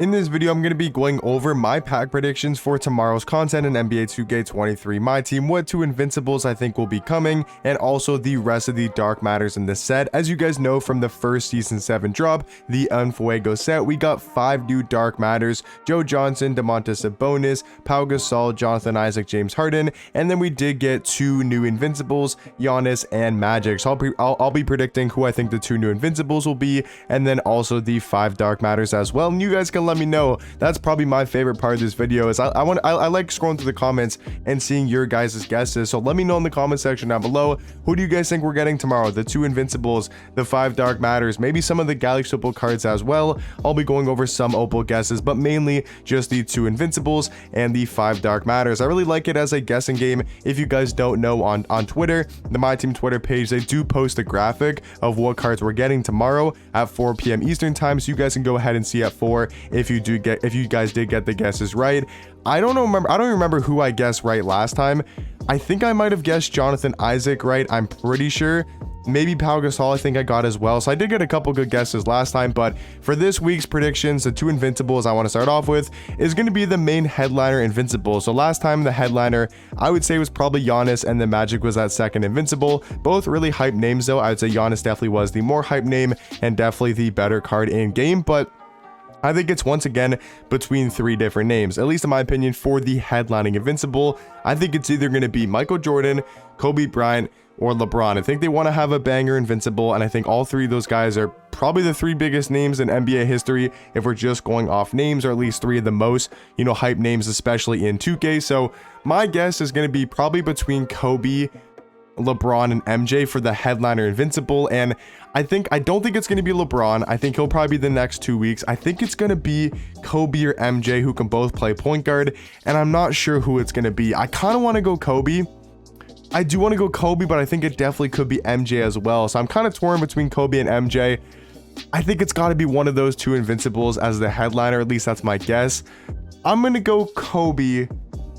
In this video, I'm going to be going over my pack predictions for tomorrow's content in NBA 2K23 My Team, what two Invincibles I think will be coming, and also the rest of the Dark Matters in this set. As you guys know from the first Season 7 drop, the Unfuego set, we got 5 new Dark Matters: Joe Johnson, Domantas Sabonis, Pau Gasol, Jonathan Isaac, James Harden, and then we did get 2 new Invincibles, Giannis and Magic. So I'll be predicting who I think the 2 new Invincibles will be, and then also the 5 Dark Matters as well. And you guys can let me know. That's probably my favorite part of this video, is I like scrolling through the comments and seeing your guys' guesses. So let me know in the comment section down below, who do you guys think we're getting tomorrow? The 2 Invincibles, the 5 Dark Matters, maybe some of the Galaxy Opal cards as well. I'll be going over some Opal guesses, but mainly just the 2 Invincibles and the 5 Dark Matters. I really like it as a guessing game. If you guys don't know, on Twitter, the Myteam Twitter page, they do post a graphic of what cards we're getting tomorrow at 4 p.m. Eastern time, so you guys can go ahead and see at 4 if you guys did get the guesses right. I don't remember who I guessed right last time. I think I might have guessed Jonathan Isaac right. I'm pretty sure. Maybe Pau Gasol I think I got as well. So I did get a couple good guesses last time, but for this week's predictions, the 2 Invincibles I want to start off with is going to be the main headliner Invincible. So last time the headliner I would say was probably Giannis, and then Magic was that second Invincible. Both really hype names though. I would say Giannis definitely was the more hype name and definitely the better card in game, but I think it's once again between 3 different names, at least in my opinion, for the headlining Invincible. I think it's either going to be Michael Jordan, Kobe Bryant, or LeBron. I think they want to have a banger Invincible, and I think all 3 of those guys are probably the 3 biggest names in NBA history if we're just going off names, or at least 3 of the most, hype names, especially in 2K. So my guess is going to be probably between Kobe, LeBron, and MJ for the headliner Invincible. And I don't think it's going to be LeBron. I think he'll probably be the next 2 weeks. I think it's going to be Kobe or MJ, who can both play point guard, and I'm not sure who it's going to be. I kind of want to go Kobe. I do want to go Kobe, but I think it definitely could be MJ as well. So I'm kind of torn between Kobe and MJ. I think it's got to be one of those 2 Invincibles as the headliner. At least that's my guess. I'm going to go Kobe,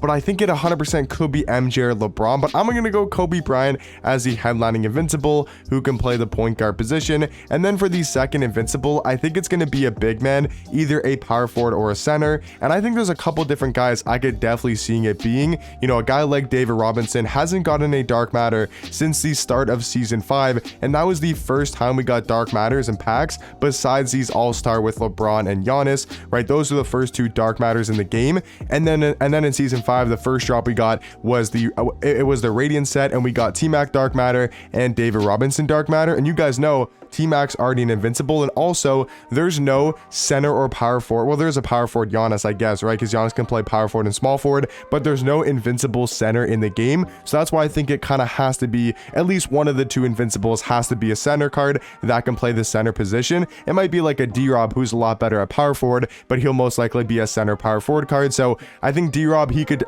but I think it 100% could be MJ or LeBron. But I'm going to go Kobe Bryant as the headlining Invincible, who can play the point guard position. And then for the second Invincible, I think it's going to be a big man, either a power forward or a center. And I think there's a couple different guys I could definitely seeing it being. A guy like David Robinson hasn't gotten a Dark Matter since the start of Season 5. And that was the first time we got Dark Matters in packs, besides these All-Star with LeBron and Giannis, right? Those are the first 2 Dark Matters in the game. And then in Season 5, the first drop we got was the Radiant set, and we got T-Mac Dark Matter and David Robinson Dark Matter. And you guys know T-Mac's already an Invincible, and also there's no center or power forward. Well, there's a power forward Giannis, I guess, right? Because Giannis can play power forward and small forward, but there's no Invincible center in the game. So that's why I think it kind of has to be at least one of the 2 Invincibles has to be a center card that can play the center position. It might be like a D-Rob, who's a lot better at power forward, but he'll most likely be a center power forward card. So I think D-Rob, he could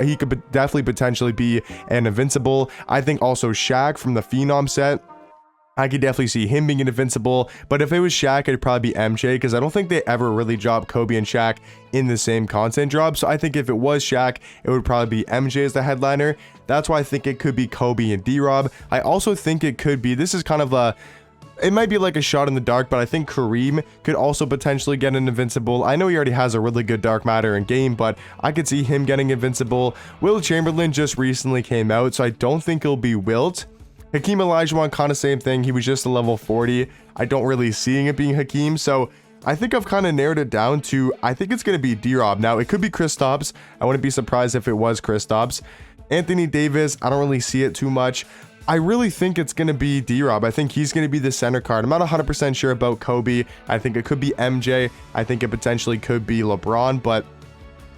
definitely potentially be an Invincible. I think also Shaq from the Phenom set, I could definitely see him being an Invincible. But if it was Shaq, it'd probably be MJ, because I don't think they ever really dropped Kobe and Shaq in the same content drop. So I think if it was Shaq, it would probably be MJ as the headliner. That's why I think it could be Kobe and D-Rob. I also think it could be, this is kind of it might be like a shot in the dark, but I think Kareem could also potentially get an Invincible. I know he already has a really good Dark Matter in game, but I could see him getting Invincible. Wilt Chamberlain just recently came out, so I don't think it'll be Wilt. Hakeem Olajuwon, kind of same thing. He was just a level 40. I don't really seeing it being Hakeem, so I think I've kind of narrowed it down to, I think it's going to be D-Rob. Now, it could be Kristaps. I wouldn't be surprised if it was Kristaps. Anthony Davis, I don't really see it too much. I really think it's going to be D-Rob. I think he's going to be the center card. I'm not 100% sure about Kobe. I think it could be MJ. I think it potentially could be LeBron, but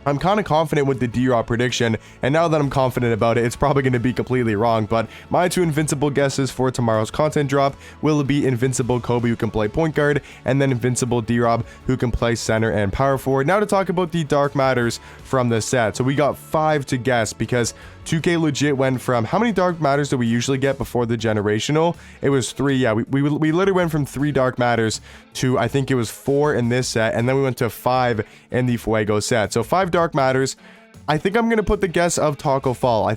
I'm kind of confident with the D-Rob prediction, and now that I'm confident about it, it's probably going to be completely wrong. But my 2 Invincible guesses for tomorrow's content drop will be Invincible Kobe, who can play point guard, and then Invincible D-Rob, who can play center and power forward. Now to talk about the Dark Matters from the set. So we got 5 to guess, because 2K legit went from, how many Dark Matters do we usually get before the generational? It was 3. Yeah, we literally went from 3 Dark Matters to, I think it was 4 in this set, and then we went to 5 in the Fuego set. So 5 Dark Matters. I think I'm going to put the guess of Taco Fall. I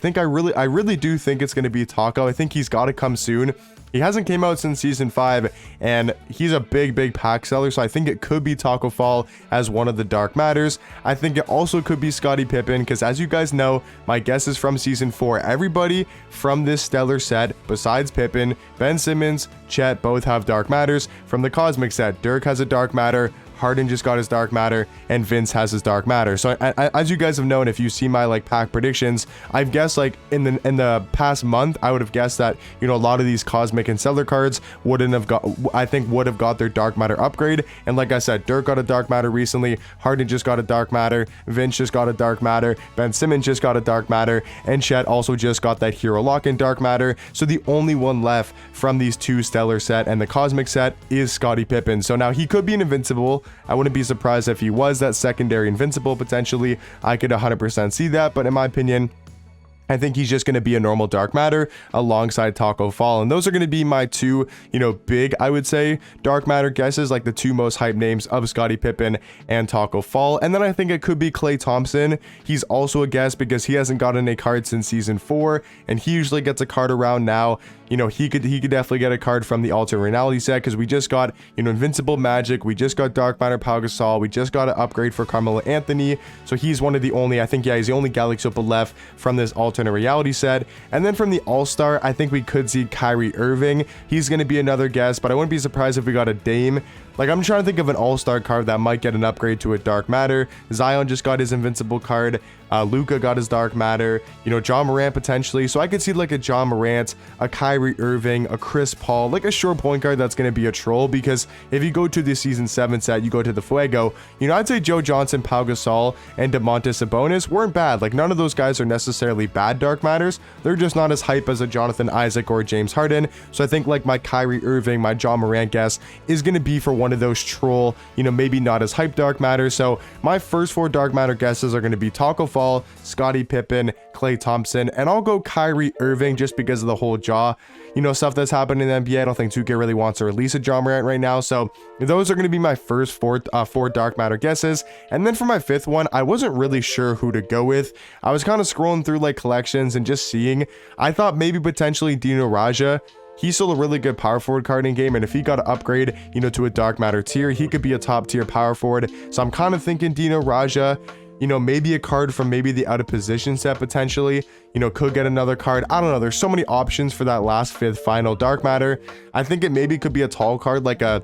really do think it's going to be Taco. I think he's got to come soon. He hasn't came out since season 5, and he's a big pack seller, so I think it could be Taco Fall as one of the Dark Matters. I think it also could be Scottie Pippen, because as you guys know, my guess is from season 4. Everybody from this stellar set, besides Pippen, Ben Simmons, Chet, both have Dark Matters. From the Cosmic set, Dirk has a Dark Matter, Harden just got his Dark Matter, and Vince has his Dark Matter. So as you guys have known, if you see my like pack predictions, I've guessed like in the past month, I would have guessed that, you know, a lot of these Cosmic and Stellar cards would have got their Dark Matter upgrade. And like I said, Dirk got a Dark Matter recently, Harden just got a Dark Matter, Vince just got a Dark Matter, Ben Simmons just got a Dark Matter, and Chet also just got that Hero Lock-in Dark Matter. So the only one left from these two Stellar set and the Cosmic set is Scottie Pippen. So now he could be an Invincible. I wouldn't be surprised if he was that secondary Invincible potentially. I could 100% see that, but in my opinion, I think he's just going to be a normal Dark Matter alongside Taco Fall. And those are going to be my two, you know, big, I would say, Dark Matter guesses, like the two most hyped names of Scottie Pippen and Taco Fall. And then I think it could be Klay Thompson. He's also a guess because he hasn't gotten a card since season 4, and he usually gets a card around now. You know, he could definitely get a card from the alternate reality set, because we just got, you know, Invincible Magic, we just got Dark Matter Pau Gasol, we just got an upgrade for Carmelo Anthony. So he's one of the only, I think, yeah, he's the only Galaxy Opal left from this alternate reality set. And then from the All-Star, I think we could see Kyrie Irving. He's going to be another guess, but I wouldn't be surprised if we got a Dame. Like, I'm trying to think of an All-Star card that might get an upgrade to a Dark Matter. Zion just got his Invincible card. Luka got his Dark Matter. You know, John Morant potentially. So I could see like a John Morant, a Kyrie Irving, a Chris Paul, like a short point guard that's going to be a troll. Because if you go to the season 7 set, you go to the Fuego, you know, I'd say Joe Johnson, Pau Gasol, and Domantas Sabonis weren't bad. Like, none of those guys are necessarily bad Dark Matters. They're just not as hype as a Jonathan Isaac or a James Harden. So I think like my Kyrie Irving, my John Morant guess is going to be for one of those troll, you know, maybe not as hype Dark Matter. So my first 4 Dark Matter guesses are going to be Taco Fall, Scottie Pippen, Klay Thompson, and I'll go Kyrie Irving just because of the whole jaw, you know, stuff that's happened in the NBA. I don't think 2K really wants to release a John Morant right now. So those are going to be my first four Dark Matter guesses. And then for my 5th one, I wasn't really sure who to go with. I was kind of scrolling through like collections and just seeing. I thought maybe potentially Dino Raja. He's still a really good power forward card in game, and if he got to upgrade, you know, to a Dark Matter tier, he could be a top tier power forward. So I'm kind of thinking Dino Raja, you know, maybe a card from maybe the out of position set potentially, you know, could get another card. I don't know. There's so many options for that last 5th final Dark Matter. I think it maybe could be a tall card, like a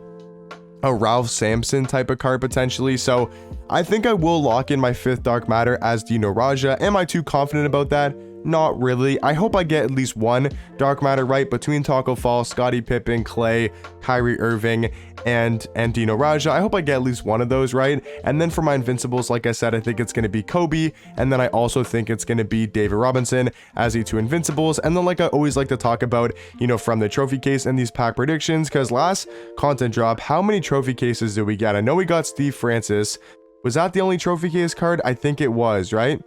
Ralph Sampson type of card potentially. So I think I will lock in my 5th Dark Matter as Dino Raja. Am I too confident about that? Not really. I hope I get at least one Dark Matter right between Taco Fall, Scottie Pippen, Klay, Kyrie Irving, and Dino Raja. I hope I get at least one of those right. And then for my Invincibles, like I said, I think it's going to be Kobe. And then I also think it's going to be David Robinson as the 2 Invincibles. And then like I always like to talk about, you know, from the trophy case and these pack predictions, because last content drop, how many trophy cases did we get? I know we got Steve Francis. Was that the only trophy case card? I think it was, right?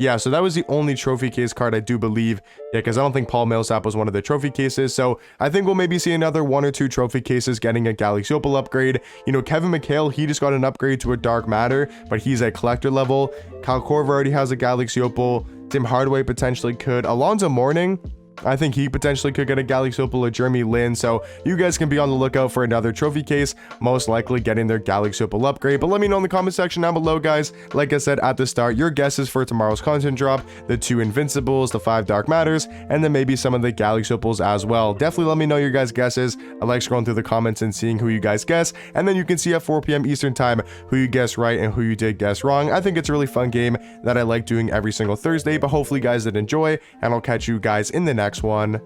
Yeah, so that was the only trophy case card, I do believe. Yeah, because I don't think Paul Millsap was one of the trophy cases. So I think we'll maybe see another 1 or 2 trophy cases getting a Galaxy Opal upgrade. You know, Kevin McHale, he just got an upgrade to a Dark Matter, but he's at collector level. Kyle Korver already has a Galaxy Opal. Tim Hardaway potentially could. Alonzo Mourning, I think he potentially could get a Galaxy Opal or Jeremy Lin. So you guys can be on the lookout for another trophy case, most likely getting their Galaxy Opal upgrade. But let me know in the comment section down below, guys. Like I said at the start, your guesses for tomorrow's content drop, the 2 Invincibles, the 5 Dark Matters, and then maybe some of the Galaxy Opals as well. Definitely let me know your guys' guesses. I like scrolling through the comments and seeing who you guys guess. And then you can see at 4 p.m. Eastern time who you guessed right and who you did guess wrong. I think it's a really fun game that I like doing every single Thursday. But hopefully you guys did enjoy, and I'll catch you guys in the next one.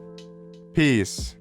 Peace.